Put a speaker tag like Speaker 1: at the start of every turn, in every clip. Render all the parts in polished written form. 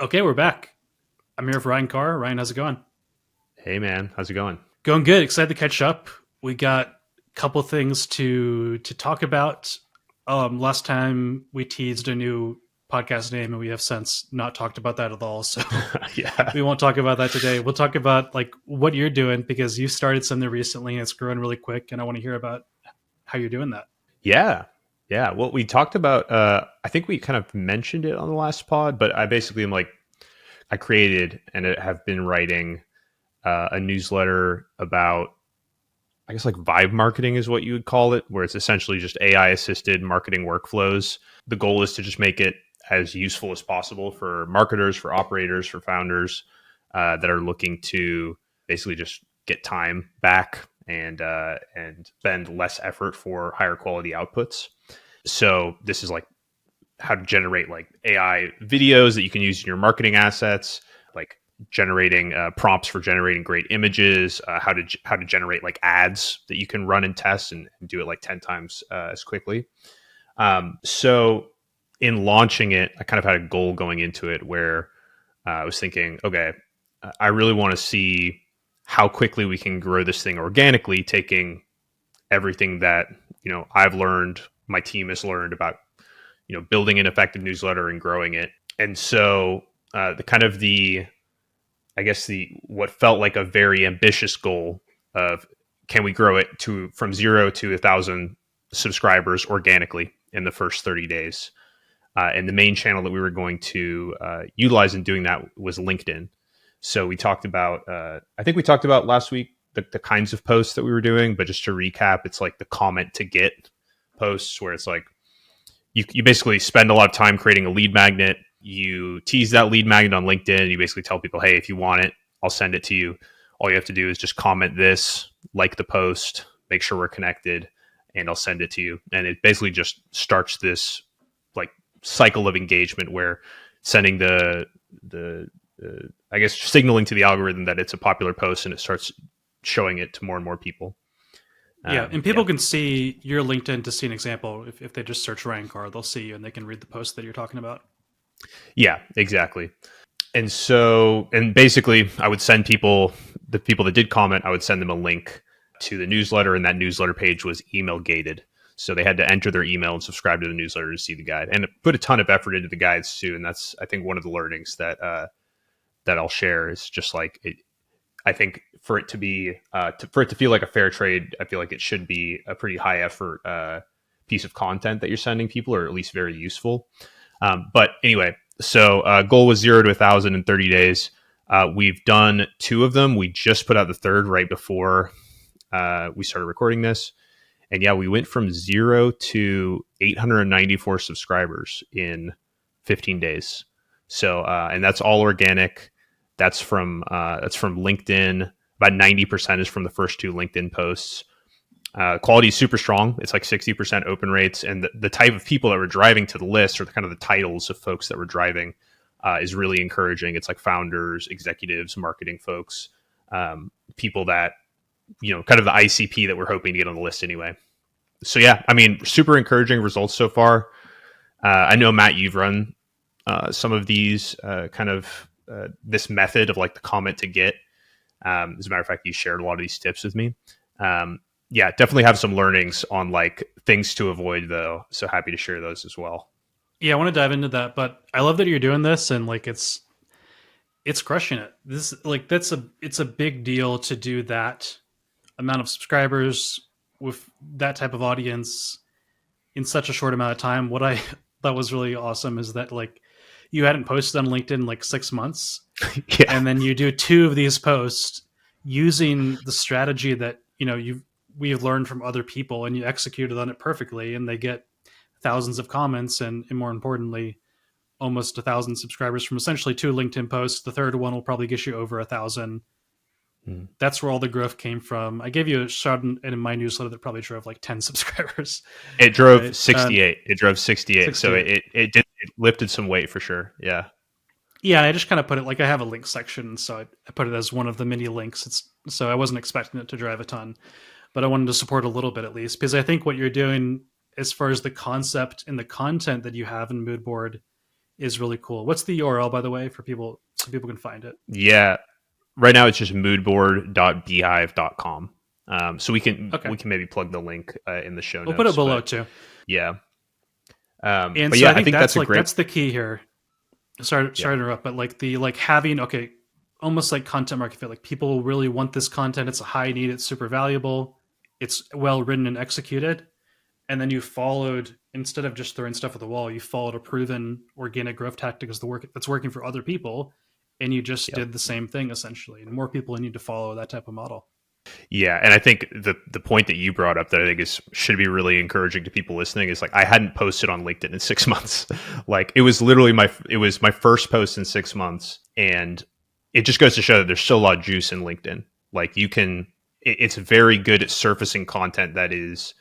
Speaker 1: Okay, we're back. I'm here with Ryan Carr. Ryan, how's it going?
Speaker 2: Hey man, how's it going?
Speaker 1: Going good. Excited to catch up. We got a couple things to talk about. Last time we teased a new podcast name, and we have since not talked about that at all. So
Speaker 2: Yeah.
Speaker 1: we won't talk about that today. We'll talk about like what you're doing because you started something recently and it's growing really quick, and I want to hear about how you're doing that.
Speaker 2: Yeah. Yeah. Well, we talked about I think we kind of mentioned it on the last pod, but I basically am like I created and have been writing a newsletter about I guess like vibe marketing is what you would call it, where it's essentially just AI assisted marketing workflows. The goal is to just make it as useful as possible for marketers, for operators, for founders that are looking to basically just get time back and spend less effort for higher quality outputs. So this is like how to generate like AI videos that you can use in your marketing assets, like generating prompts for generating great images, how to generate like ads that you can run and test and do it like 10 times as quickly. So in launching it, I kind of had a goal going into it where I was thinking, okay, I really want to see how quickly we can grow this thing organically, taking everything that I've learned, my team has learned about building an effective newsletter and growing it. And so the kind of the I guess the what felt like a very ambitious goal of can we grow it to from 0 to 1,000 subscribers organically in the first 30 days. And the main channel that we were going to utilize in doing that was LinkedIn. So we talked about, I think we talked about last week the kinds of posts that we were doing, but just to recap, it's like the comment to get posts where it's like you basically spend a lot of time creating a lead magnet. You tease that lead magnet on LinkedIn. You basically tell people, hey, if you want it, I'll send it to you. All you have to do is just comment this, like the post, make sure we're connected, and I'll send it to you. And it basically just starts this like cycle of engagement where sending the I guess signaling to the algorithm that it's a popular post and it starts showing it to more and more people.
Speaker 1: Yeah, and
Speaker 2: Yeah.
Speaker 1: people can see your LinkedIn to see an example. If they just search Ryan Carr, they'll see you and they can read the post that you're talking about.
Speaker 2: Yeah, exactly. And basically, I would send the people that did comment, I would send them a link to the newsletter, and that newsletter page was email gated. So they had to enter their email and subscribe to the newsletter to see the guide, and put a ton of effort into the guides too. And that's, I think, one of the learnings that I'll share is just like it. I think for it to be for it to feel like a fair trade, I feel like it should be a pretty high effort piece of content that you're sending people, or at least very useful. But anyway, so goal was 0 to 1,000 in 30 days. We've done two of them. We just put out the third right before we started recording this. And yeah, we went from 0 to 894 subscribers in 15 days. So, and that's all organic. That's from LinkedIn. About 90% is from the first two LinkedIn posts. Quality is super strong. It's like 60% open rates. And the type of people that were driving to the list, or the kind of the titles of folks that were driving, is really encouraging. It's like founders, executives, marketing folks, people that, kind of the ICP that we're hoping to get on the list anyway. So yeah, I mean, super encouraging results so far. I know, Matt, you've run some of these this method of like the comment to get. As a matter of fact, you shared a lot of these tips with me. Yeah, definitely have some learnings on like things to avoid though. So happy to share those as well.
Speaker 1: Yeah, I want to dive into that, but I love that you're doing this and like it's crushing it. This like that's a it's a big deal to do that amount of subscribers with that type of audience in such a short amount of time. What I thought was really awesome is that like you hadn't posted on LinkedIn in like 6 months,
Speaker 2: Yeah.
Speaker 1: and then you do two of these posts using the strategy that we've learned from other people, and you executed on it perfectly, and they get thousands of comments and more importantly almost 1,000 subscribers from essentially two LinkedIn posts. The third one will probably get you over 1,000.
Speaker 2: Mm.
Speaker 1: That's where all the growth came from. I gave you a shout in my newsletter that probably drove like 10 subscribers,
Speaker 2: It drove
Speaker 1: right?
Speaker 2: 68. It drove 68. So
Speaker 1: 68.
Speaker 2: it lifted some weight for sure. Yeah.
Speaker 1: Yeah, I just kind of put it like I have a link section, so I put it as one of the many links. So I wasn't expecting it to drive a ton, but I wanted to support a little bit at least because I think what you're doing as far as the concept and the content that you have in Moodboard is really cool. What's the URL, by the way, for people so people can find it?
Speaker 2: Yeah, right now it's just moodboard.beehive.com. So
Speaker 1: Okay,
Speaker 2: we can maybe plug the link in the show
Speaker 1: we'll put it
Speaker 2: notes,
Speaker 1: below
Speaker 2: but
Speaker 1: too.
Speaker 2: yeah,
Speaker 1: And
Speaker 2: but
Speaker 1: so
Speaker 2: yeah,
Speaker 1: I
Speaker 2: I
Speaker 1: think
Speaker 2: think that's
Speaker 1: that's
Speaker 2: a
Speaker 1: like
Speaker 2: great
Speaker 1: that's the key here.
Speaker 2: yeah
Speaker 1: Sorry to interrupt, but like the like having okay, almost like content market fit. Like people really want this content. It's a high need. It's super valuable. It's well written and executed. And then you followed instead of just throwing stuff at the wall, you followed a proven organic growth tactic as the work that's working for other people, and you just
Speaker 2: yeah
Speaker 1: did the same thing essentially. And more people need to follow that type of model.
Speaker 2: yeah. And I think the point that you brought up that I think is should be really encouraging to people listening is like I hadn't posted on LinkedIn in 6 months. Like it was my first post in 6 months, and it just goes to show that there's still a lot of juice in LinkedIn. Like it's very good at surfacing content that is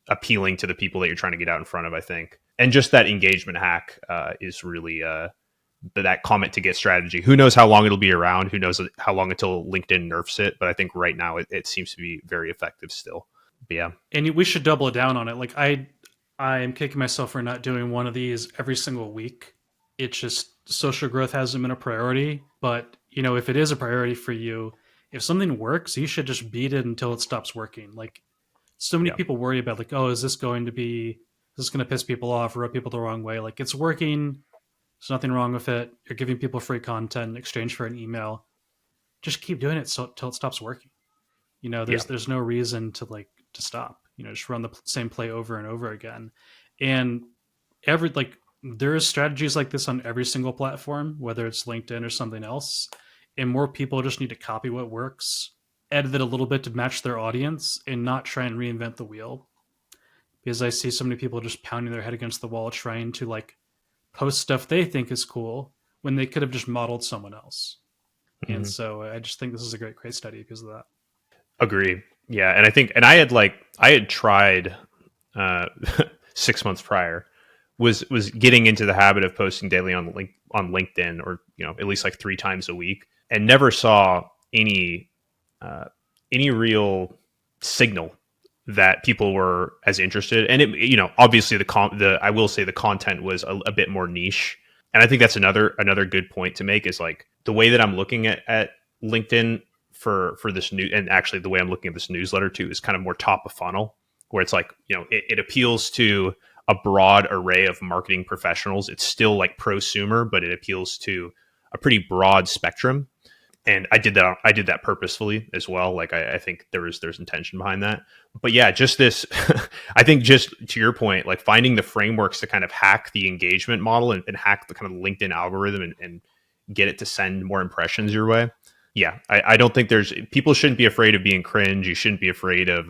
Speaker 2: appealing to the people that you're trying to get out in front of. I think, and just that engagement hack is really that comment to get strategy. Who knows how long it'll be around? Who knows how long until LinkedIn nerfs it? But I think right now it seems to be very effective still. But yeah,
Speaker 1: And we should double down on it. Like I am kicking myself for not doing one of these every single week. It's just social growth hasn't been a priority. But you know, if it is a priority for you, if something works, you should just beat it until it stops working. Like so many
Speaker 2: yeah,
Speaker 1: people worry about like, oh, is this going to piss people off or rub people the wrong way? Like it's working. There's nothing wrong with it. You're giving people free content in exchange for an email. Just keep doing it so till it stops working. You know,
Speaker 2: yeah.
Speaker 1: there's no reason to like to stop. You know, just run the same play over and over again. And every like there's strategies like this on every single platform, whether it's LinkedIn or something else. And more people just need to copy what works, edit it a little bit to match their audience, and not try and reinvent the wheel. Because I see so many people just pounding their head against the wall trying to like post stuff they think is cool when they could have just modeled someone else. And
Speaker 2: Mhm.
Speaker 1: so I just think this is a great case study because of that.
Speaker 2: Agree. Yeah, and I think, and I had tried uh, 6 months prior was getting into the habit of posting daily on LinkedIn, or at least like 3 times a week, and never saw uh, any real signal that people were as interested. And it, obviously the I will say the content was a bit more niche, and I think that's another good point to make is like the way that I'm looking at LinkedIn for this new, and actually the way I'm looking at this newsletter too is kind of more top of funnel, where it's like it appeals to a broad array of marketing professionals. It's still like prosumer, but it appeals to a pretty broad spectrum. And I did that purposefully as well. Like I think there's intention behind that. But yeah, just this I think just to your point, like finding the frameworks to kind of hack the engagement model and hack the kind of LinkedIn algorithm and get it to send more impressions your way. Yeah, I don't think there's people shouldn't be afraid of being cringe. You shouldn't be afraid of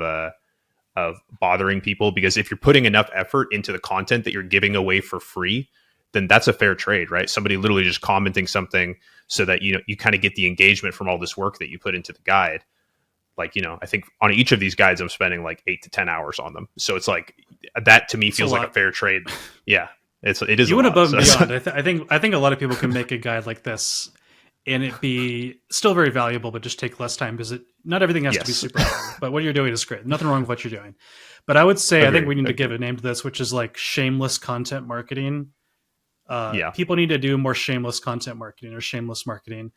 Speaker 2: bothering people, because if you're putting enough effort into the content that you're giving away for free, then that's a fair trade, right? Somebody literally just commenting something so that you kind of get the engagement from all this work that you put into the guide. Like, I think on each of these guides I'm spending like 8 to 10 hours on them. So it's like that to me
Speaker 1: It's a
Speaker 2: feels like a
Speaker 1: lot.
Speaker 2: fair trade. Yeah. It is
Speaker 1: You
Speaker 2: a
Speaker 1: went
Speaker 2: lot.
Speaker 1: above and
Speaker 2: So
Speaker 1: beyond. I think a lot of people can make a guide like this and it be still very valuable, but just take less time because not everything has to be
Speaker 2: yes.
Speaker 1: super long. But what you're doing is great. Nothing wrong with what you're doing. But I would say I think
Speaker 2: Agree.
Speaker 1: we need to give
Speaker 2: Agree.
Speaker 1: a name to this, which is like shameless content marketing.
Speaker 2: Yeah.
Speaker 1: People need to do more shameless content marketing or shameless marketing,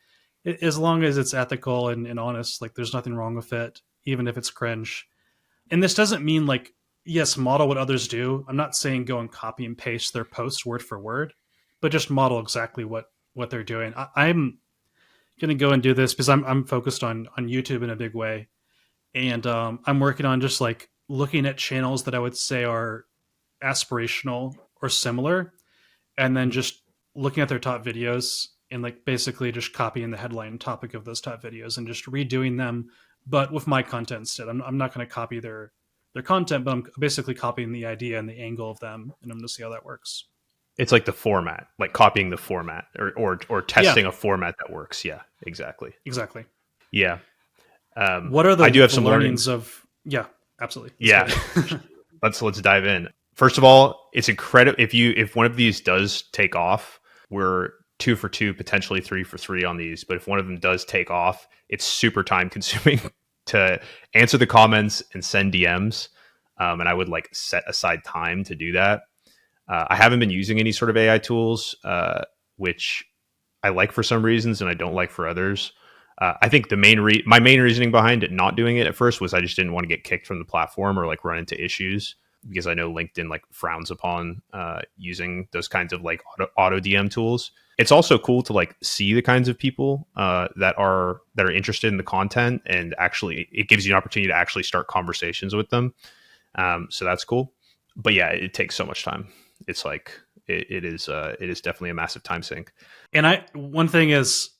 Speaker 1: as long as it's ethical and honest. Like there's nothing wrong with it, even if it's cringe. And this doesn't mean like yes, model what others do. I'm not saying go and copy and paste their posts word for word, but just model exactly what they're doing. I'm gonna go and do this because I'm focused on YouTube in a big way, and I'm working on just like looking at channels that I would say are aspirational or similar, and then just looking at their top videos and like basically just copying the headline topic of those top videos and just redoing them, but with my content instead. I'm not going to copy their content, but I'm basically copying the idea and the angle of them, and I'm going to see how that works.
Speaker 2: It's like the format, like copying the format, or
Speaker 1: Yeah,
Speaker 2: testing a format that works. Yeah, exactly.
Speaker 1: exactly.
Speaker 2: Yeah.
Speaker 1: What are
Speaker 2: I do have
Speaker 1: the
Speaker 2: some
Speaker 1: learnings
Speaker 2: learnings.
Speaker 1: of? Yeah, absolutely. Let's get
Speaker 2: Yeah.
Speaker 1: it.
Speaker 2: Let's dive in. First of all, it's incredible if one of these does take off, we're 2 for 2, potentially 3 for 3 on these. But if one of them does take off, it's super time consuming to answer the comments and send DMs. And I would like set aside time to do that. I haven't been using any sort of AI tools, which I like for some reasons and I don't like for others. I think my main reasoning behind it not doing it at first was I just didn't want to get kicked from the platform or like run into issues, because I know LinkedIn like frowns upon using those kinds of like auto DM tools. It's also cool to like see the kinds of people that are interested in the content, and actually it gives you an opportunity to actually start conversations with them. So that's cool. But yeah, it takes so much time. It's like it is definitely a massive time sink.
Speaker 1: And one thing is,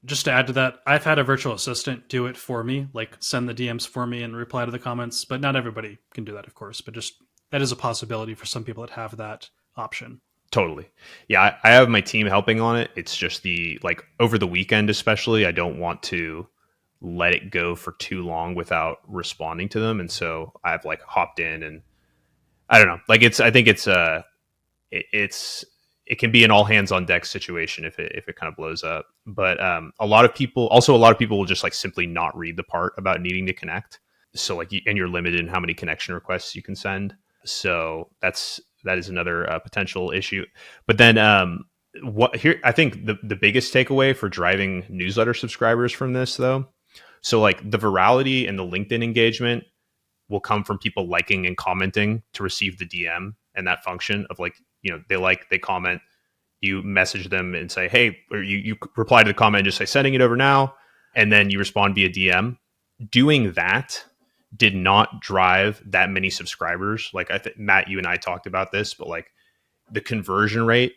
Speaker 1: just to add to that, I've had a virtual assistant do it for me, like send the DMs for me and reply to the comments. But not everybody can do that, of course. But just that is a possibility for some people that have that option.
Speaker 2: Totally. Yeah, I have my team helping on it. It's just the like over the weekend, especially, I don't want to let it go for too long without responding to them. And so I've like hopped in, and I don't know. Like I think it's it can be an all hands on deck situation if it kind of blows up. But a lot of people will just like simply not read the part about needing to connect. So like, and you're limited in how many connection requests you can send. So that is another potential issue. But then what here I think the biggest takeaway for driving newsletter subscribers from this though, so like the virality and the LinkedIn engagement will come from people liking and commenting to receive the DM and that function of like, they comment, you message them and say, hey, or you reply to the comment and just say, sending it over now. And then you respond via DM. Doing that did not drive that many subscribers. Like I think Matt, you and I talked about this, but like the conversion rate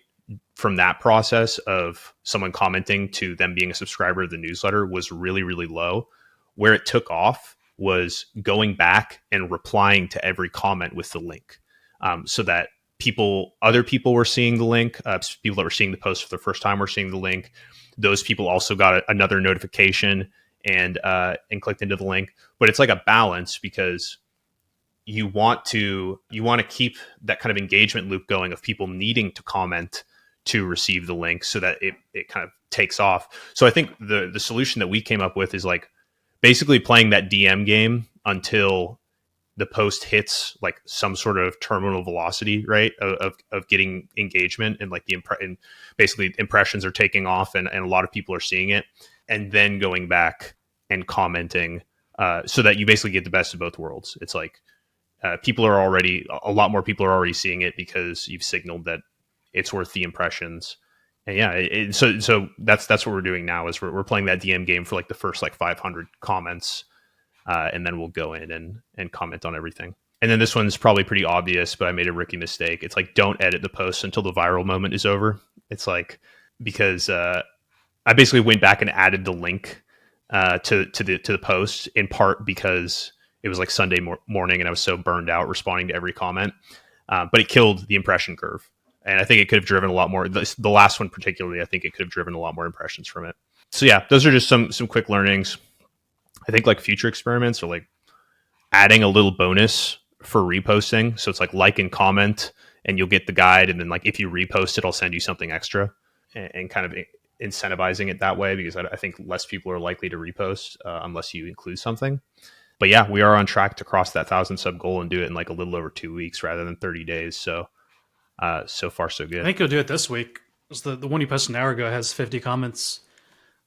Speaker 2: from that process of someone commenting to them being a subscriber of the newsletter was really, really low. Where it took off was going back and replying to every comment with the link, so that other people were seeing the link. People that were seeing the post for the first time were seeing the link. Those people also got another notification and clicked into the link. But it's like a balance, because you want to keep that kind of engagement loop going of people needing to comment to receive the link, so that it kind of takes off. So I think the solution that we came up with is like basically playing that DM game until the post hits like some sort of terminal velocity, right? Of getting engagement, and like and basically impressions are taking off, and a lot of people are seeing it, and then going back and commenting, so that you basically get the best of both worlds. It's like a lot more people are already seeing it because you've signaled that it's worth the impressions. And yeah, so that's what we're doing now, is we're playing that DM game for like the first like 500 comments, and then we'll go in and comment on everything. And then this one's probably pretty obvious, but I made a rookie mistake. It's like, don't edit the post until the viral moment is over. It's like, because I basically went back and added the link to the post, in part because it was like Sunday morning and I was so burned out responding to every comment. But it killed the impression curve. And I think it could have driven a lot more. The last one particularly, I think it could have driven a lot more impressions from it. So yeah, those are just some quick learnings. I think like future experiments are like adding a little bonus for reposting. So it's like and comment, and you'll get the guide. And then like if you repost it, I'll send you something extra, and kind of incentivizing it that way, because I think less people are likely to repost unless you include something. But yeah, we are on track to cross that 1,000 sub goal and do it in like a little over 2 weeks rather than 30 days. So so far so
Speaker 1: I
Speaker 2: good.
Speaker 1: think you'll do it this week. The one you posted an hour ago has 50 comments.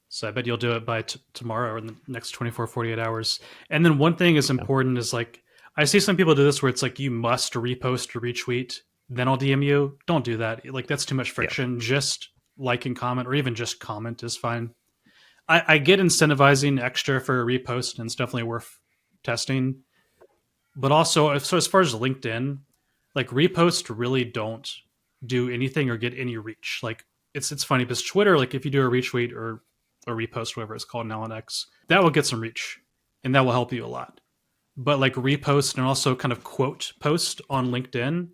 Speaker 1: So I bet you'll do it by tomorrow or in the next 24, 48 hours. And then one thing is
Speaker 2: Yeah.
Speaker 1: important is like, I see some people do this where it's like, you must repost or retweet, then I'll DM you. Don't do that. Like, that's too much
Speaker 2: Yeah.
Speaker 1: friction. Just like and comment, or even just comment is fine. I get incentivizing extra for a repost, and it's definitely worth testing. But also, so as far as LinkedIn, like reposts really don't do anything or get any reach. Like it's funny because Twitter, like if you do a retweet or a repost, whatever it's called now on X, that will get some reach, and that will help you a lot. But like repost and also kind of quote post on LinkedIn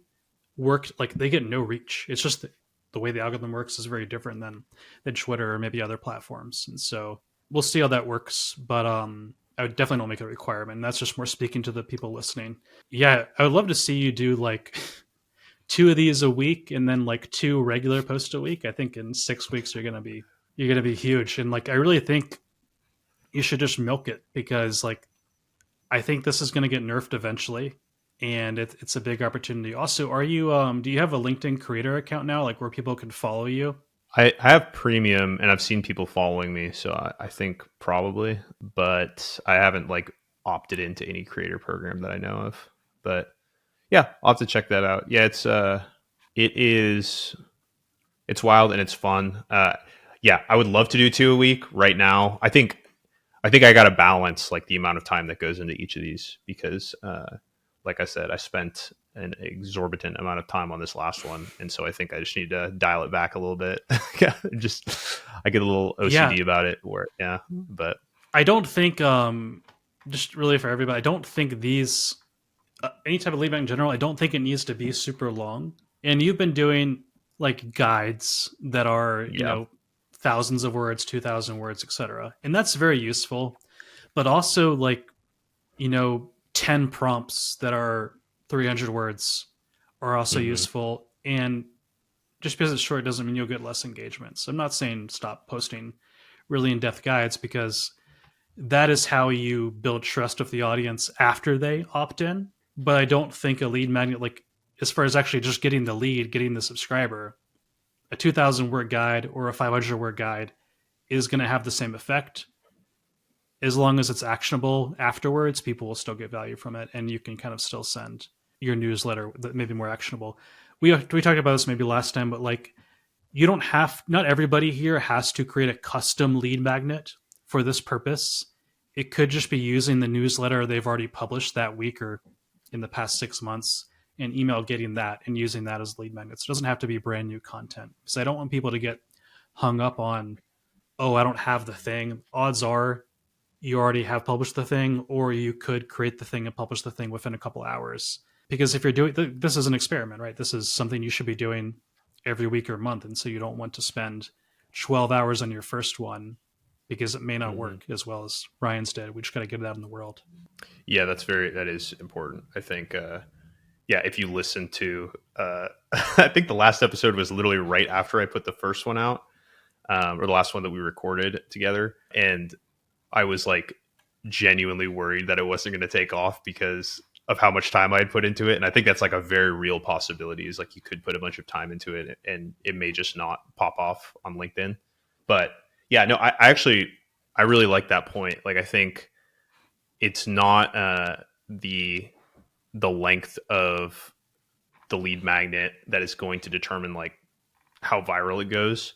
Speaker 1: worked, like they get no reach. It's just the way the algorithm works is very different than Twitter or maybe other platforms, and so we'll see how that works. But I would definitely don't make it a requirement. And that's just more speaking to the people listening. Yeah, I would love to see you do like two of these a week and then like two regular posts a week. I think in 6 weeks you're gonna be huge. And like I really think you should just milk it, because like I think this is gonna get nerfed eventually. and it's a big opportunity. Also, are you do you have a LinkedIn creator account now, like where people can follow you?
Speaker 2: I have premium and I've seen people following me, so I think probably, but I haven't like opted into any creator program that I know of. But yeah, I'll have to check that out. Yeah, it is it's wild and it's fun. Yeah, I would love to do two a week right now. I think I got to balance like the amount of time that goes into each of these because, like I said, I spent an exorbitant amount of time on this last one, and so I think I just need to dial it back a little bit. Yeah, just I get a little
Speaker 1: Yeah,
Speaker 2: OCD about it. Where yeah, but
Speaker 1: I don't think just really for everybody, I don't think these any type of lead magnet in general, I don't think it needs to be super long. And you've been doing like guides that are,
Speaker 2: yeah,
Speaker 1: thousands of words, 2,000 words, etc. And that's very useful. But also like, 10 prompts that are 300 words are also
Speaker 2: hmm
Speaker 1: useful. And just because it's short doesn't mean you'll get less engagement. So I'm not saying stop posting really in-depth guides, because that is how you build trust with the audience after they opt in. But I don't think a lead magnet, like as far as actually just getting the lead, getting the subscriber, a 2,000 word guide or a 500 word guide is going to have the same effect. As long as it's actionable afterwards, people will still get value from it, and you can kind of still send your newsletter that may be more actionable. We talked about this maybe last time, but like you don't have not everybody here has to create a custom lead magnet for this purpose. It could just be using the newsletter they've already published that week or in the past 6 months, and email getting that and using that as lead magnets. It doesn't have to be brand new content, because I don't want people to get hung up on, oh, I don't have the thing. Odds are you already have published the thing, or you could create the thing and publish the thing within a couple hours. Because if you're doing this is an experiment, right? This is something you should be doing every week or month, and so you don't want to spend 12 hours on your first one because it may not
Speaker 2: hmm
Speaker 1: work as well as Ryan's did. We just got to get it out in the world.
Speaker 2: yeah. That is important. I think. Yeah, if you listen to, I think the last episode was literally right after I put the first one out, or the last one that we recorded together, and I was like genuinely worried that it wasn't going to take off because of how much time I had put into it. And I think that's like a very real possibility is like you could put a bunch of time into it and it may just not pop off on LinkedIn. But yeah, no, I actually, I really like that point. Like, I think it's not the length of the lead magnet that is going to determine like how viral it goes.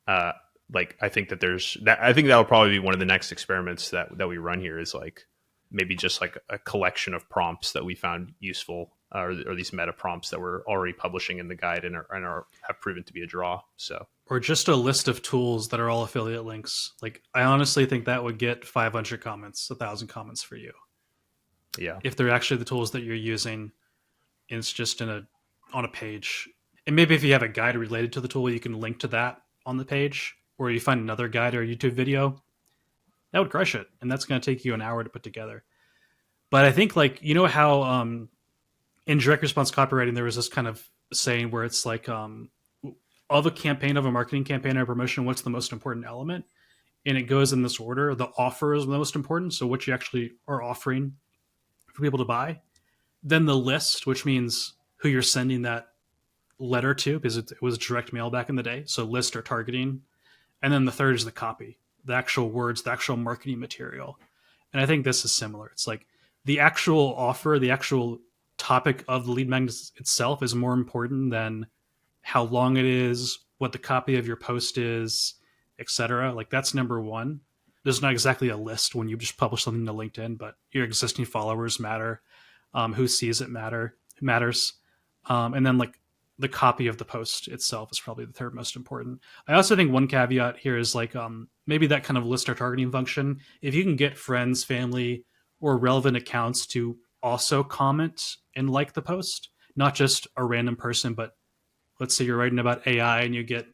Speaker 2: uh like I think that there's that I think that'll probably be one of the next experiments that we run here is like maybe just like a collection of prompts that we found useful, or these meta prompts that we're already publishing in the guide and are have proven to be a draw. So
Speaker 1: Or just a list of tools that are all affiliate links. Like I honestly think that would get 500 comments, 1,000 comments for you.
Speaker 2: yeah.
Speaker 1: If they're actually the tools that you're using, and it's just in a on a page. And maybe if you have a guide related to the tool, you can link to that on the page, or you find another guide or a YouTube video. That would crush it, and that's going to take you an hour to put together. But I think, like, how in direct response copywriting there was this kind of saying where it's like, of a campaign, of a marketing campaign or promotion, what's the most important element? And it goes in this order. The offer is the most important, so what you actually are offering for people to buy. Then the list, which means who you're sending that letter to, because it was direct mail back in the day. So list or targeting. And then the third is the copy, the actual words, the actual marketing material. And I think this is similar. It's like the actual offer, the actual topic of the lead magnet itself is more important than how long it is, what the copy of your post is, etc. Like that's number one. There's not exactly a list when you just publish something to LinkedIn, but your existing followers matter. Who sees it matters. And then like the copy of the post itself is probably the third most important. I also think one caveat here is like maybe that kind of list or targeting function. If you can get friends, family, or relevant accounts to also comment and like the post, not just a random person, but let's say you're writing about AI and you get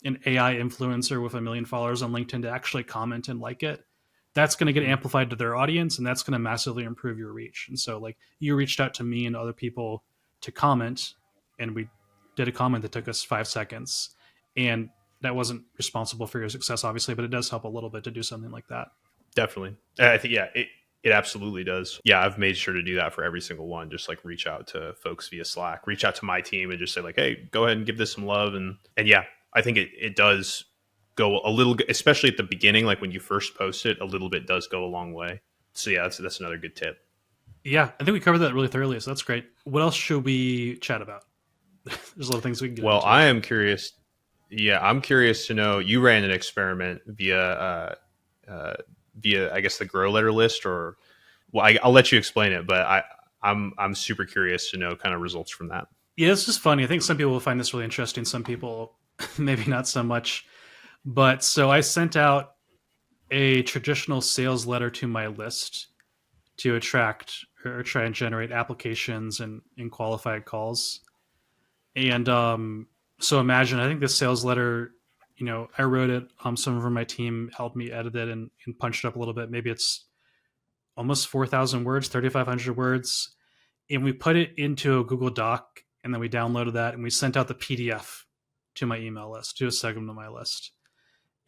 Speaker 1: an AI influencer with 1 million followers on LinkedIn to actually comment and like it, that's going to get
Speaker 2: Mhm.
Speaker 1: amplified to their audience, and that's going to massively improve your reach. And so, like, you reached out to me and other people to comment, and we did a comment that took us 5 seconds. And that wasn't responsible for your success, obviously, but it does help a little bit to do something like that.
Speaker 2: Definitely. I think yeah. It absolutely does. Yeah, I've made sure to do that for every single one. Just like reach out to folks via Slack, reach out to my team, and just say like, "Hey, go ahead and give this some love." And yeah, I think it does go a little, especially at the beginning, like when you first post it, a little bit does go a long way. So yeah, that's another good tip.
Speaker 1: Yeah, I think we covered that really thoroughly, so that's great. What else should we chat about? There's a lot of things we can get
Speaker 2: Well,
Speaker 1: into.
Speaker 2: I am curious. Yeah, I'm curious to know. You ran an experiment uh, via, I guess, the grow letter list, or well, I'll let you explain it, but I'm super curious to know kind of results from that.
Speaker 1: Yeah, it's just funny. I think some people will find this really interesting. Some people maybe not so much. But so I sent out a traditional sales letter to my list to attract or try and generate applications and qualified calls. And so imagine, I think this sales letter, I wrote it. Someone from my team helped me edit it and punch it up a little bit. Maybe it's almost 4,000 words, 3,500 words. And we put it into a Google Doc, and then we downloaded that and we sent out the PDF to my email list, to a segment of my list.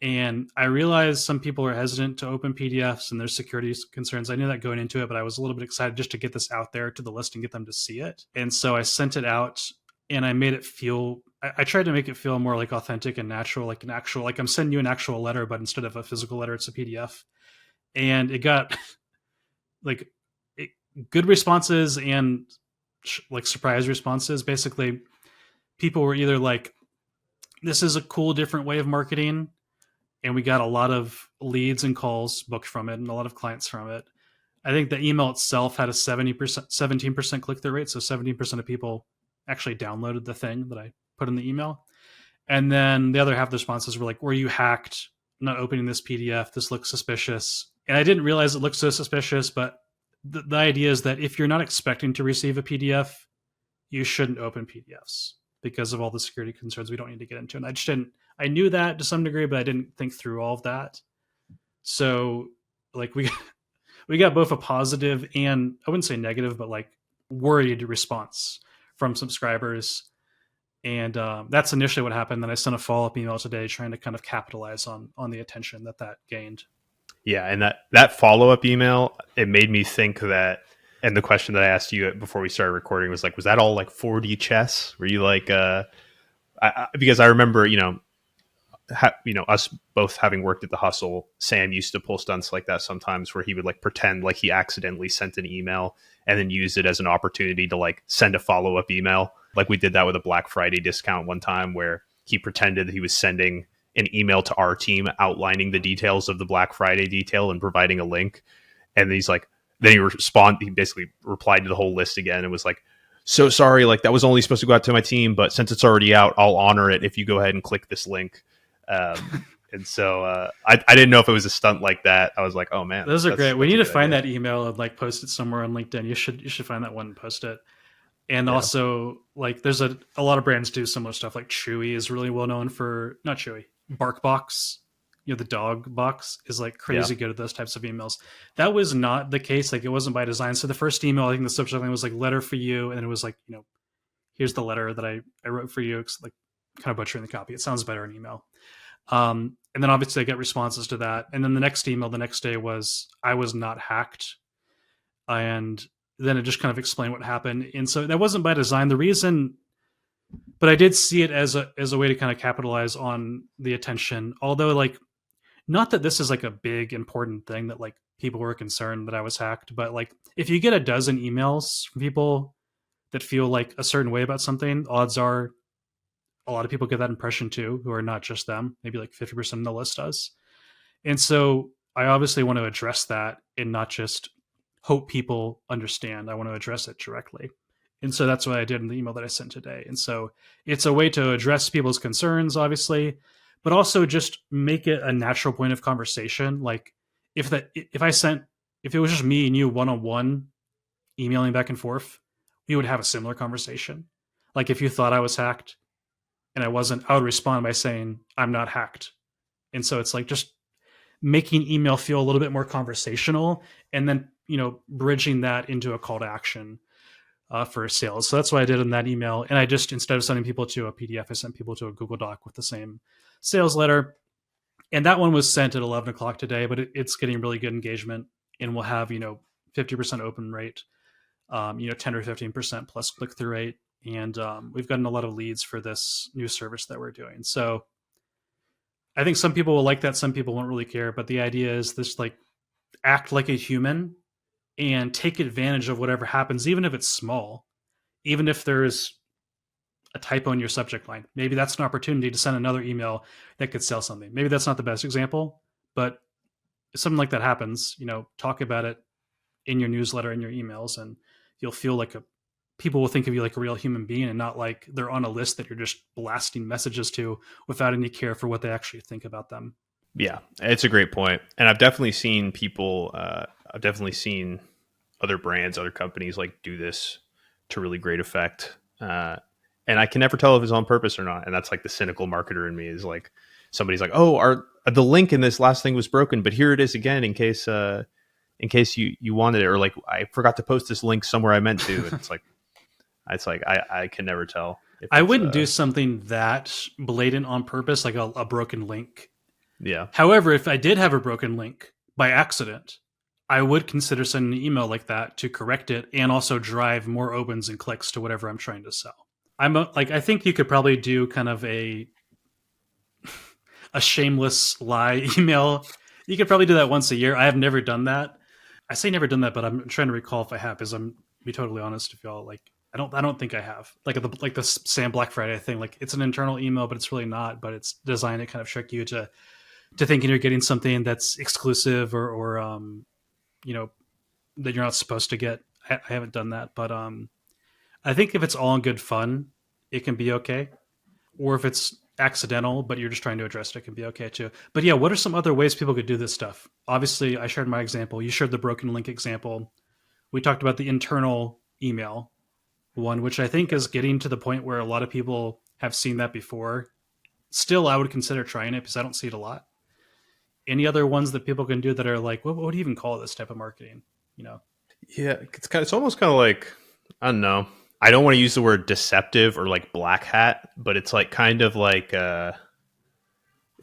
Speaker 1: And I realized some people are hesitant to open PDFs and there's security concerns. I knew that going into it, but I was a little bit excited just to get this out there to the list and get them to see it. And so I sent it out and I made it feel, I tried to make it feel more like authentic and natural, like an actual, like I'm sending you an actual letter, but instead of a physical letter, it's a PDF. And it got like it, good responses and like surprise responses. Basically, people were either like, this is a cool, different way of marketing, and we got a lot of leads and calls booked from it and a lot of clients from it. I think the email itself had a 70%, 17% click through rate. So 17% of people actually downloaded the thing that I put in the email. And then the other half of the responses were like, were you hacked? I'm not opening this PDF. This looks suspicious. And I didn't realize it looked so suspicious, but the idea is that if you're not expecting to receive a PDF, you shouldn't open PDFs because of all the security concerns we don't need to get into. And I just didn't, I knew that to some degree, but I didn't think through all of that. So like we got both a positive and I wouldn't say negative, but like worried response from subscribers. And that's initially what happened. Then I sent a follow up email today trying to kind of capitalize on the attention that gained.
Speaker 2: Yeah, and that follow up email, it made me think that. And the question that I asked you before we started recording was like, was that all like 4D chess? Were you like, because I remember, us both having worked at the Hustle, Sam used to pull stunts like that sometimes where he would like pretend like he accidentally sent an email and then use it as an opportunity to like send a follow up email. Like we did that with a Black Friday discount one time where he pretended that he was sending an email to our team outlining the details of the Black Friday detail and providing a link. And he's like, then he basically replied to the whole list again and was like, so sorry, like that was only supposed to go out to my team, but since it's already out, I'll honor it if you go ahead and click this link. And so I didn't know if it was a stunt like that. I was like, oh man,
Speaker 1: Those are great. We need to find
Speaker 2: idea.
Speaker 1: that email and like post it somewhere on LinkedIn. You should find that one and post it. And
Speaker 2: Yeah,
Speaker 1: also like there's a lot of brands do similar stuff. Like Chewy is really well known for not Chewy, BarkBox. The dog box is like
Speaker 2: yeah,
Speaker 1: crazy good at those types of emails. That was not the case. Like it wasn't by design. So the first email, I think the subject line was like letter for you, and it was like here's the letter that I wrote for you. It's like kind of butchering the copy. It sounds better in email. And then obviously I get responses to that. And then the next email the next day was I was not hacked, and then it just kind of explained what happened. And so that wasn't by design. The reason, but I did see it as a way to kind of capitalize on the attention. Although like not that this is like a big important thing that like people were concerned that I was hacked, but like if you get a dozen emails from people that feel like a certain way about something, odds are a lot of people get that impression too, who are not just them. Maybe like 50% of the list does. And so I obviously want to address that and not just hope people understand. I want to address it directly. And so that's what I did in the email that I sent today. And so it's a way to address people's concerns, obviously, but also just make it a natural point of conversation. Like if it was just me and you one on one emailing back and forth, we would have a similar conversation. Like if you thought I was hacked and I wasn't, I would respond by saying, I'm not hacked. And so it's like just making email feel a little bit more conversational and then, bridging that into a call to action for sales. So that's what I did in that email. And I just, instead of sending people to a PDF, I sent people to a Google Doc with the same sales letter. And that one was sent at 11 o'clock today, but it's getting really good engagement. and we'll have 50% open rate, 10 or 15% plus click through rate, and we've gotten a lot of leads for this new service that we're doing. So I think some people will like that, some people won't really care, but the idea is this, like, act like a human and take advantage of whatever happens, even if it's small, even if there's a typo in your subject line. Maybe that's an opportunity to send another email that could sell something. Maybe that's not the best example, but if something like that happens, talk about it in your newsletter and your emails, and you'll feel like a people will think of you like a real human being and not like they're on a list that you're just blasting messages to without any care for what they actually think about them.
Speaker 2: Yeah, it's a great point, and I've definitely seen people. I've definitely seen other brands, other companies like do this to really great effect. And I can never tell if it's on purpose or not. And that's like the cynical marketer in me is like somebody's like, oh, the link in this last thing was broken, but here it is again in case you wanted it, or like I forgot to post this link somewhere I meant to. And it's like I can never tell if
Speaker 1: I
Speaker 2: it's
Speaker 1: wouldn't do something that blatant on purpose, like a broken link.
Speaker 2: yeah.
Speaker 1: However, if I did have a broken link by accident, I would consider sending an email like that to correct it and also drive more opens and clicks to whatever I'm trying to sell. I think you could probably do kind of a shameless lie email. You could probably do that once a year. I have never done that. I say never done that, but I'm trying to recall if I have, because I'm be totally honest with y'all. Like, I don't think I have. Like the Sam Black Friday thing. Like, it's an internal email, but it's really not. But it's designed to kind of trick you to thinking you're getting something that's exclusive, or you know that you're not supposed to get. I haven't done that, but I think if it's all in good fun, it can be okay. Or if it's accidental, but you're just trying to address it, it can be okay too. But yeah, what are some other ways people could do this stuff? Obviously, I shared my example. You shared the broken link example. We talked about the internal email one, which I think is getting to the point where a lot of people have seen that before. Still, I would consider trying it because I don't see it a lot. Any other ones that people can do that are like, what do you even call this type of marketing? You know?
Speaker 2: Yeah, it's almost kind of like, I don't know. I don't want to use the word deceptive or like black hat, but it's like kind of like it's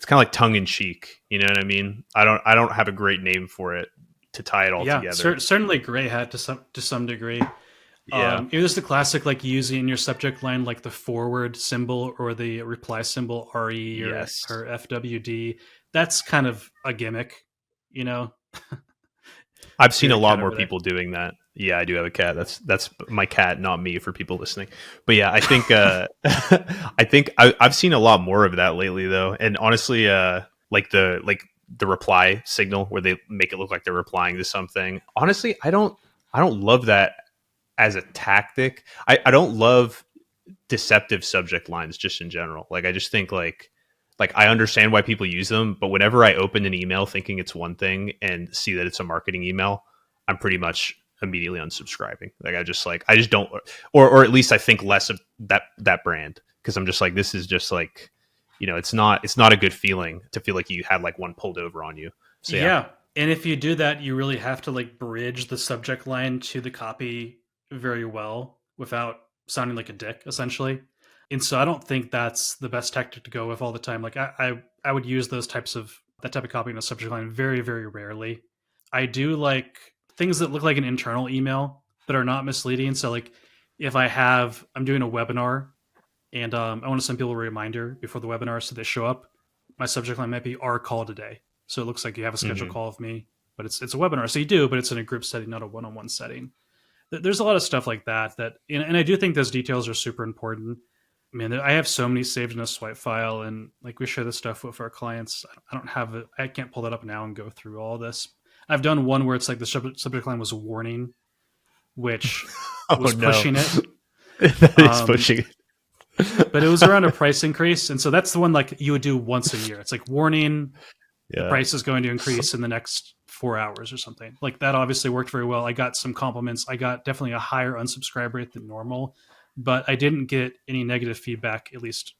Speaker 2: kind of like tongue in cheek. You know what I mean? I don't have a great name for it to tie it all
Speaker 1: Yeah,
Speaker 2: together.
Speaker 1: certainly gray hat to some degree.
Speaker 2: Yeah.
Speaker 1: It was the classic, like using in your subject line like the forward symbol or the reply symbol RE
Speaker 2: Yes.
Speaker 1: or FWD. That's kind of a gimmick, you know.
Speaker 2: I've
Speaker 1: You
Speaker 2: seen
Speaker 1: got
Speaker 2: a
Speaker 1: a
Speaker 2: lot
Speaker 1: cat
Speaker 2: more
Speaker 1: over there.
Speaker 2: people doing that. Yeah, I do have a cat. That's my cat, not me, for people listening. But yeah, I think I've seen a lot more of that lately, though. And honestly, like the reply signal where they make it look like they're replying to something. Honestly, I don't love that as a tactic. I don't love deceptive subject lines just in general. Like I just think like I understand why people use them, but whenever I open an email thinking it's one thing and see that it's a marketing email, I'm pretty much immediately unsubscribing. Like I just don't, or at least I think less of that brand, because I'm just like, this is just like, it's not a good feeling to feel like you had like one pulled over on you. So yeah.
Speaker 1: Yeah, and if you do that, you really have to like bridge the subject line to the copy very well without sounding like a dick, essentially. And so I don't think that's the best tactic to go with all the time. Like I would use that type of copy in a subject line very, very rarely. I do like things that look like an internal email that are not misleading. So like if I'm doing a webinar and I want to send people a reminder before the webinar so they show up, my subject line might be our call today. So it looks like you have a scheduled
Speaker 2: Hmm.
Speaker 1: call with me, but it's a webinar. So you do, but it's in a group setting, not a one-on-one setting. There's a lot of stuff like that, and I do think those details are super important. Man, I have so many saved in a swipe file, and like we share this stuff with our clients. I don't have it. I can't pull that up now and go through all this. I've done one where it's like the subject line was a warning, which
Speaker 2: Oh
Speaker 1: was
Speaker 2: no.
Speaker 1: pushing it.
Speaker 2: That is
Speaker 1: Um,
Speaker 2: pushing it.
Speaker 1: but it was around a price increase, and so that's the one like you would do once a year. It's like warning: the
Speaker 2: Yeah.
Speaker 1: price is going to increase in the next 4 hours or something. Like that obviously worked very well. I got some compliments. I got definitely a higher unsubscribe rate than normal, but I didn't get any negative feedback, at least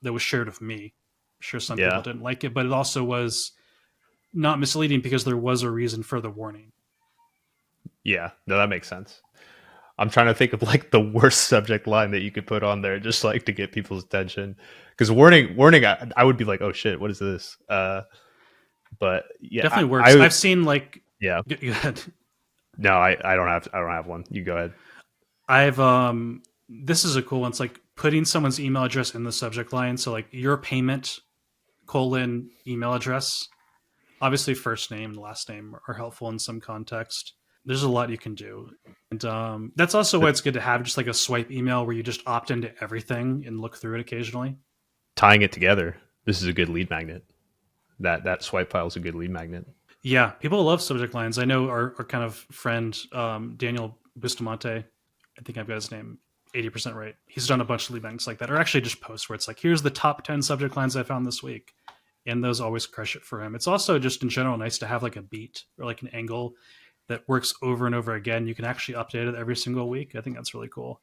Speaker 1: that was shared with me. I'm sure some people
Speaker 2: Yeah.
Speaker 1: didn't like it, but it also was not misleading because there was a reason for the warning.
Speaker 2: Yeah. No, that makes sense. I'm trying to think of like the worst subject line that you could put on there, just like to get people's attention. Because warning, I would be like, oh shit, what is this? But yeah,
Speaker 1: Definitely works.
Speaker 2: I
Speaker 1: I've seen like
Speaker 2: Yeah.
Speaker 1: Good.
Speaker 2: No, I don't have one. You go ahead.
Speaker 1: I've this is a cool one. It's like putting someone's email address in the subject line. So like your payment colon email address. Obviously, first name and last name are helpful in some context. There's a lot you can do, and that's also why
Speaker 2: But
Speaker 1: it's good to have just like a swipe email where you just opt into everything and look through it occasionally.
Speaker 2: tying it together, this is a good lead magnet. That swipe file is a good lead magnet.
Speaker 1: Yeah, people love subject lines. I know our kind of friend Daniel Bustamante. I think I've got his name 80% right. He's done a bunch of lead magnets like that, or actually just posts where it's like, here's the top 10 subject lines I found this week. And those always crush it for him. It's also just in general nice to have like a beat or like an angle that works over and over again. You can actually update it every single week. I think that's really cool.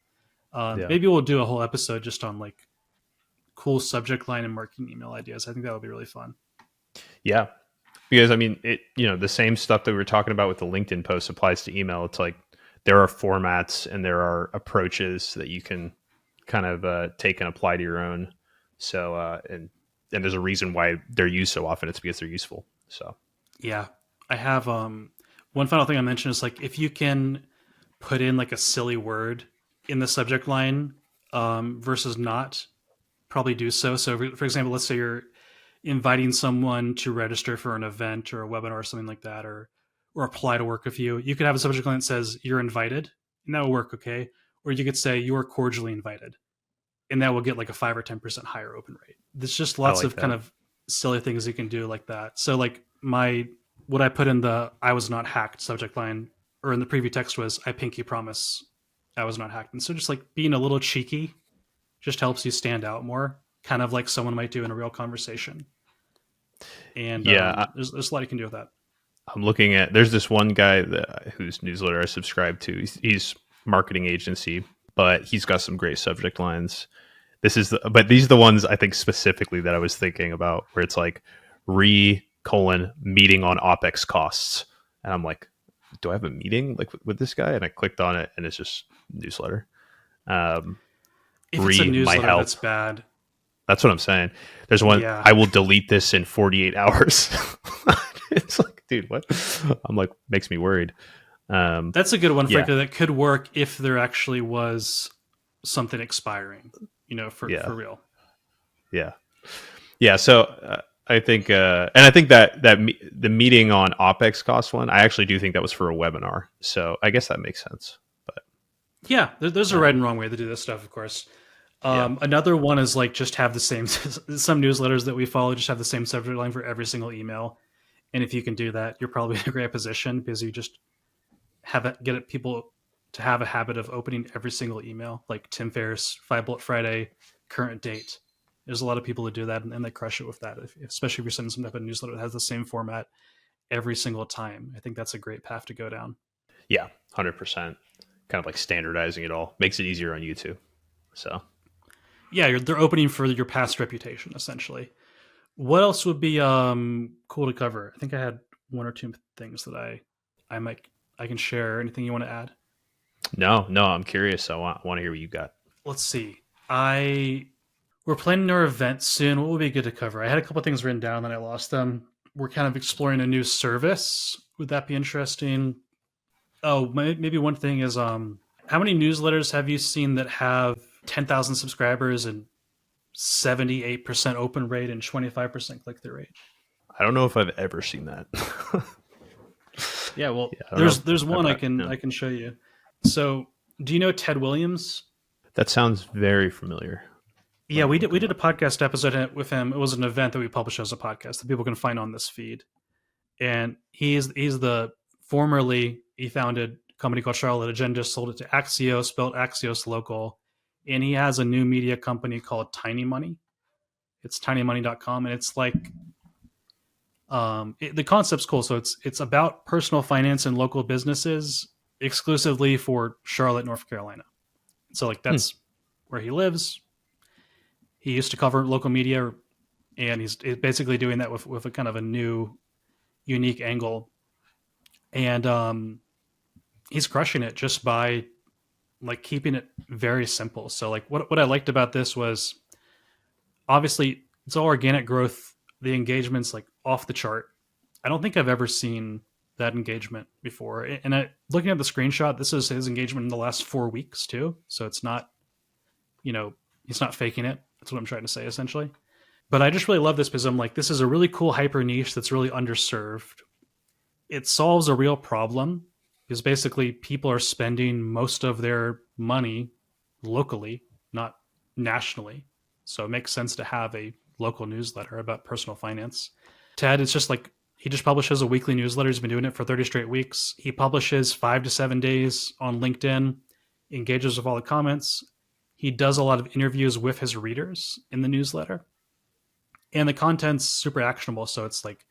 Speaker 2: Yeah.
Speaker 1: Maybe we'll do a whole episode just on like cool subject line and marketing email ideas. I think that would be really fun.
Speaker 2: Yeah. Because I mean, the same stuff that we were talking about with the LinkedIn post applies to email. It's like there are formats and there are approaches that you can kind of take and apply to your own. So and there's a reason why they're used so often. It's because they're useful. So
Speaker 1: Yeah, I have one final thing I mentioned is like if you can put in like a silly word in the subject line versus not, probably do so. So, for example, let's say you're inviting someone to register for an event or a webinar or something like that, or apply to work with you. You could have a subject line that says "You're invited," and that will work okay. Or you could say "You are cordially invited," and that will get like a 5 or 10% higher open rate. There's just
Speaker 2: I
Speaker 1: lots
Speaker 2: like
Speaker 1: of kind
Speaker 2: that.
Speaker 1: of silly things you can do like that. So like my what I put in the "I was not hacked" subject line or in the preview text was "I pinky promise I was not hacked." And so just like being a little cheeky just helps you stand out more, kind of like someone might do in a real conversation. And
Speaker 2: Yeah,
Speaker 1: there's a lot you can do with that.
Speaker 2: I'm looking at. There's this one guy whose newsletter I subscribe to. He's marketing agency, but he's got some great subject lines. But these are the ones I think specifically that I was thinking about, where it's like re colon meeting on OPEX costs, and I'm like, do I have a meeting like with this guy? And I clicked on it, and it's just newsletter. Um,
Speaker 1: If it's a
Speaker 2: re my
Speaker 1: newsletter,
Speaker 2: health.
Speaker 1: that's bad.
Speaker 2: That's what I'm saying. There's one.
Speaker 1: Yeah,
Speaker 2: I will delete this in 48 hours. It's like, dude, what? I'm like, makes me worried. Um,
Speaker 1: that's a good one,
Speaker 2: yeah,
Speaker 1: frankly. That could work if there actually was something expiring, for
Speaker 2: yeah,
Speaker 1: real.
Speaker 2: yeah, yeah. So and I think the meeting on OPEX cost one, I actually do think that was for a webinar. So I guess that makes sense. But
Speaker 1: Yeah, there's a right
Speaker 2: um,
Speaker 1: and wrong way to do this stuff, of course.
Speaker 2: yeah,
Speaker 1: Another one is like just have the same. Some newsletters that we follow just have the same subject line for every single email, and if you can do that, you're probably in a great position because you just get people to have a habit of opening every single email, like Tim Ferriss, 5 Bullet Friday, current date. There's a lot of people who do that, and they crush it with that. Especially if you're sending some type of newsletter that has the same format every single time. I think that's a great path to go down.
Speaker 2: yeah, 100%. Kind of like standardizing it all makes it easier on you too. So
Speaker 1: Yeah, they're opening for your past reputation, essentially. What else would be cool to cover? I think I had one or two things that I might I can share. Anything you want to add?
Speaker 2: no, I'm curious. I want to hear what you got.
Speaker 1: Let's see. I We're planning our event soon. What would be good to cover? I had a couple of things written down, then I lost them. We're kind of exploring a new service. Would that be interesting? Oh, maybe one thing is how many newsletters have you seen that have 10,000 subscribers and 78% open rate and 25% click through rate?
Speaker 2: I don't know if I've ever seen that.
Speaker 1: Yeah, well,
Speaker 2: Yeah, I don't know.
Speaker 1: there's one
Speaker 2: Yeah.
Speaker 1: I can show you. So, do you know Ted Williams?
Speaker 2: That sounds very familiar.
Speaker 1: Yeah,
Speaker 2: Let me
Speaker 1: we
Speaker 2: look him
Speaker 1: did a
Speaker 2: up.
Speaker 1: podcast episode with him. It was an event that we published as a podcast that people can find on this feed. And he's the formerly he founded a company called Charlotte Agenda, sold it to Axios, built Axios Local, and he has a new media company called Tiny Money. It's tinymoney.com, and it's like the concept's cool. So it's about personal finance and local businesses exclusively for Charlotte, North Carolina. So like
Speaker 2: Hmm.
Speaker 1: that's where he lives. He used to cover local media, and he's basically doing that with a kind of a new, unique angle. And he's crushing it just by like keeping it very simple. So like what I liked about this was obviously it's all organic growth. The engagement's like off the chart. I don't think I've ever seen that engagement before. And looking at the screenshot, this is his engagement in the last 4 weeks too. So it's not, you know, he's not faking it. That's what I'm trying to say essentially. But I just really love this because I'm like, this is a really cool hyper niche that's really underserved. It solves a real problem because basically people are spending most of their money locally, not nationally. So it makes sense to have a local newsletter about personal finance. Ted, it's just like he just publishes a weekly newsletter. He's been doing it for 30 straight weeks. He publishes 5 to 7 days on LinkedIn, engages with all the comments. He does a lot of interviews with his readers in the newsletter. And the content's super actionable. So it's like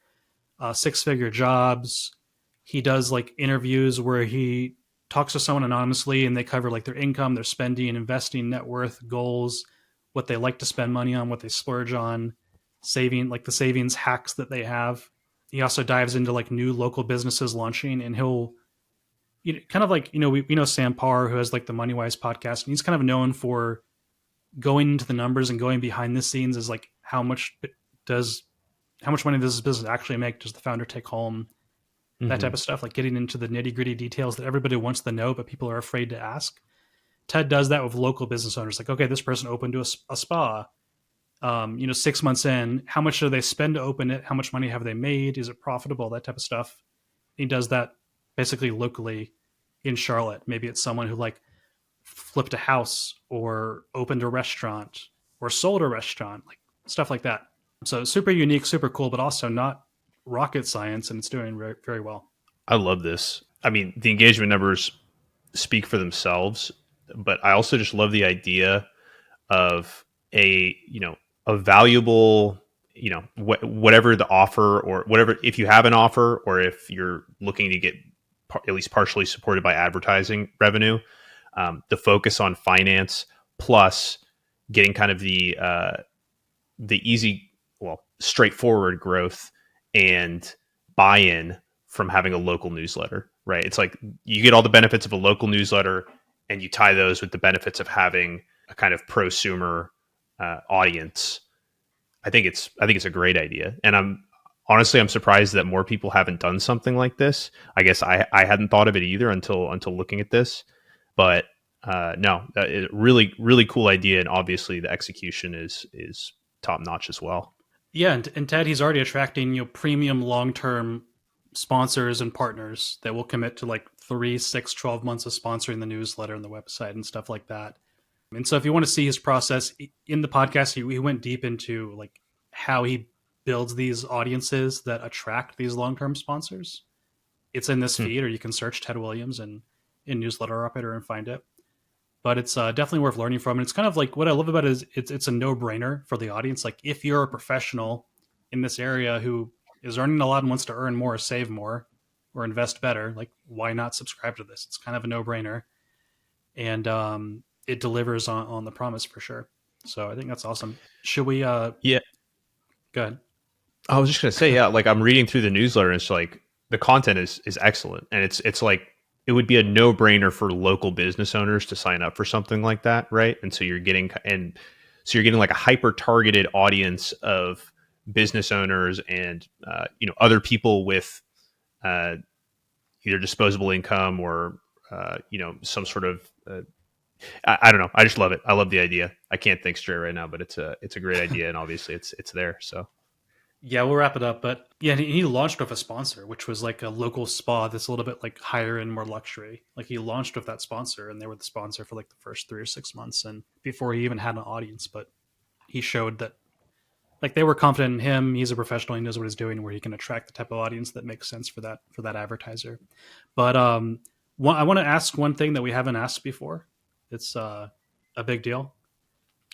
Speaker 1: 6 figure jobs. He does like interviews where he talks to someone anonymously and they cover like their income, their spending, investing, net worth, goals, what they like to spend money on, what they splurge on, saving, like the savings hacks that they have. He also dives into like new local businesses launching, and he'll, kind of like, we know Sam Parr, who has like the MoneyWise podcast, and he's kind of known for going into the numbers and going behind the scenes, is like does how much money does this business actually make? Does the founder take home? That type
Speaker 2: Hmm.
Speaker 1: of stuff, like getting into the nitty gritty details that everybody wants to know, but people are afraid to ask. Ted does that with local business owners. Like, okay, this person opened to a spa. 6 months in, how much do they spend to open it? How much money have they made? Is it profitable? That type of stuff. He does that basically locally in Charlotte. Maybe it's someone who like flipped a house or opened a restaurant or sold a restaurant, like stuff like that. So super unique, super cool, but also not rocket science, and it's doing very, very well.
Speaker 2: I love this. I mean, the engagement numbers speak for themselves, but I also just love the idea of a valuable, whatever the offer, or whatever, if you have an offer or if you're looking to get at least partially supported by advertising revenue, the focus on finance plus getting kind of the easy, well, straightforward growth and buy-in from having a local newsletter, right? It's like you get all the benefits of a local newsletter and you tie those with the benefits of having a kind of prosumer audience. I think it's a great idea, and I'm surprised that more people haven't done something like this. I guess I hadn't thought of it either until looking at this, but no, really really cool idea, and obviously the execution is top notch as well.
Speaker 1: Yeah, and Ted, he's already attracting premium long term sponsors and partners that will commit to like 3, 6, 12 months of sponsoring the newsletter and the website and stuff like that. And so if you want to see his process in the podcast, he went deep into like how he builds these audiences that attract these long term sponsors. It's in this
Speaker 2: Hmm.
Speaker 1: feed, or you can search Ted Williams in Newsletter Operator and find it. But it's definitely worth learning from. And it's kind of like what I love about it is it's a no brainer for the audience. Like if you're a professional in this area who is earning a lot and wants to earn more, save more, or invest better, like why not subscribe to this? It's kind of a no brainer, and it delivers on the promise for sure. So I think that's awesome. Should we?
Speaker 2: Yeah,
Speaker 1: Go ahead.
Speaker 2: I was just gonna say, yeah, like I'm reading through the newsletter, and it's like the content is excellent, and it's like it would be a no brainer for local business owners to sign up for something like that, right? And so you're getting like a hyper targeted audience of business owners and other people with uh, either disposable income or some sort of I don't know. I just love it. I love the idea. I can't think straight right now, but it's a great idea, and obviously it's there. So
Speaker 1: Yeah, we'll wrap it up. But yeah, he launched with a sponsor, which was like a local spa that's a little bit like higher and more luxury. Like he launched with that sponsor, and they were the sponsor for like the first 3 or 6 months, and before he even had an audience. But he showed that like they were confident in him. He's a professional. He knows what he's doing, where he can attract the type of audience that makes sense for that advertiser. But I want to ask one thing that we haven't asked before. It's a big deal.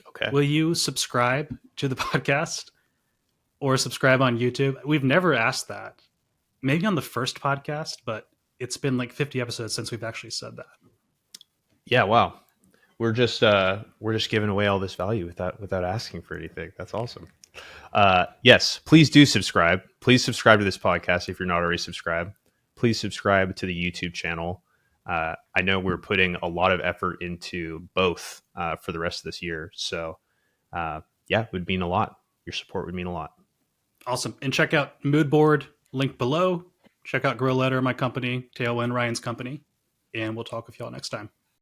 Speaker 2: okay.
Speaker 1: Will you subscribe to the podcast or subscribe on YouTube? We've never asked that. Maybe on the first podcast, but it's been like 50 episodes since we've actually said that.
Speaker 2: Yeah, wow. We're just giving away all this value without asking for anything. That's awesome. Yes, please do subscribe. Please subscribe to this podcast if you're not already subscribed. Please subscribe to the YouTube channel. I know we're putting a lot of effort into both for the rest of this year. So, yeah, it would mean a lot. Your support would mean a lot.
Speaker 1: Awesome. And check out Mood Board, link below. Check out Grow Letter, my company, Tailwind, Ryan's company, and we'll talk with y'all next time.